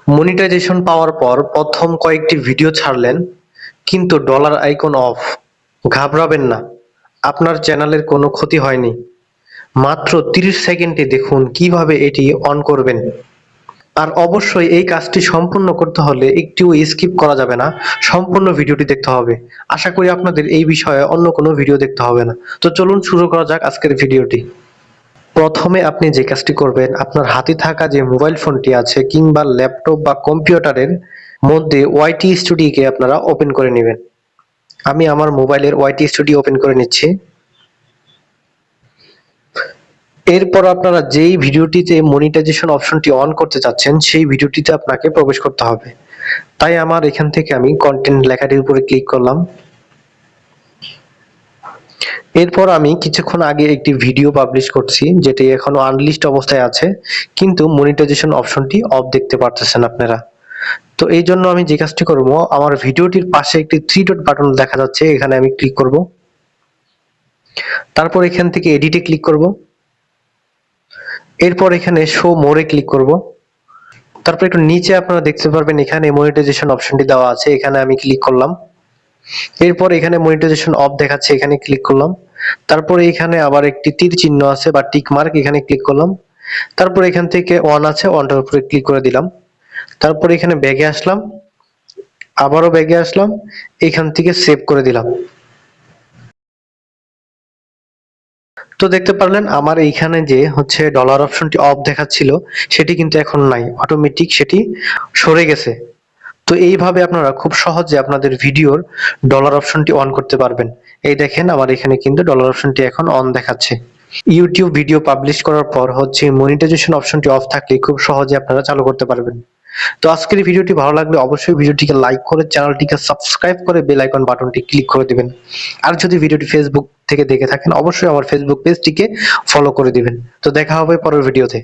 Monetization পাওয়ার পর প্রথম কয়েকটি ভিডিও ছাড়লেন, কিন্তু ডলার আইকন অফ। ঘাবড়াবেন না, আপনার চ্যানেলের কোনো ক্ষতি হয়নি। মাত্র 30 সেকেন্ডে দেখুন কিভাবে এটি অন করবেন। আর অবশ্যই এই কাজটি সম্পূর্ণ করতে হলে একটিও স্কিপ করা যাবে না, সম্পূর্ণ ভিডিওটি দেখতে হবে। আশা করি আপনাদের এই বিষয়ে অন্য কোনো ভিডিও দেখতে হবে না। তো চলুন শুরু করা যাক আজকের ভিডিওটি। প্রথমে আপনি যে কাজটি করবেন, আপনার হাতে থাকা যে মোবাইল ফোনটি আছে কিংবা ল্যাপটপ বা কম্পিউটারের মধ্যে ওয়াইটি স্টুডিওকে আপনারা ওপেন করে নেবেন। আমি আমার মোবাইলের ওয়াইটি স্টুডিও ওপেন করে নিচ্ছি। এরপর আপনারা যেই ভিডিওটিতে মনিটাইজেশন অপশনটি অন করতে চাচ্ছেন সেই ভিডিওটিতে আপনাকে প্রবেশ করতে হবে। তাই আমার এখান থেকে আমি কন্টেন্ট লেখাটির উপরে ক্লিক করলাম। এরপর আমি কিছুক্ষণ আগে একটি ভিডিও পাবলিশ করছি, যেটি এখনো আনলিস্ট অবস্থায় আছে, কিন্তু মনিটাইজেশন অপশনটি অফ দেখতে পারতেছেন আপনারা। তো এই জন্য আমি যে কাজটি করব, আমার ভিডিওটির পাশে একটি 3 ডট বাটন দেখা যাচ্ছে, এখানে আমি ক্লিক করব। তারপর এখান থেকে এডিটে ক্লিক করব। এরপর এখানে শো মোরে ক্লিক করব। তারপর একটু নিচে আপনারা দেখতে পারবেন এখানে মনিটাইজেশন অপশনটি দেওয়া আছে, এখানে আমি ক্লিক করলাম। এরপর এখানে মনিটাইজেশন অফ দেখাচ্ছে, এখানে ক্লিক করলাম। তারপরে এখানে আবার একটি তীর চিহ্ন আছে বা টিক মার্ক, এখানে ক্লিক করলাম। তারপর এখান থেকে অন আছে, অনটার উপরে ক্লিক করে দিলাম। তারপর এখানে ব্যাগে আসলাম, আবারও ব্যাগে আসলাম, এখান থেকে সেভ করে দিলাম। তো দেখতে পারলেন আমার এইখানে যে হচ্ছে ডলার অপশনটি অফ দেখাচ্ছিল সেটি কিন্তু এখন নাই, অটোমেটিক সেটি সরে গেছে। তো এইভাবে আপনারা খুব সহজে আপনাদের ভিডিওর ডলার অপশনটি অন করতে পারবেন। এই দেখেন আমার এখানে কিন্তু ডলার অপশনটি এখন অন দেখাচ্ছে। ইউটিউব ভিডিও পাবলিশ করার পর হচ্ছে মনিটাইজেশন অপশনটি অফ থাকলে খুব সহজে আপনারা চালু করতে পারবেন। তো আজকের এই ভিডিওটি ভালো লাগলে অবশ্যই ভিডিওটিকে লাইক করে চ্যানেলটিকে সাবস্ক্রাইব করে বেল আইকন বাটনটি ক্লিক করে দিবেন। আর যদি ভিডিওটি ফেসবুক থেকে দেখে থাকেন অবশ্যই আমার ফেসবুক পেজটিকে ফলো করে দিবেন। তো দেখা হবে পরের ভিডিওতে।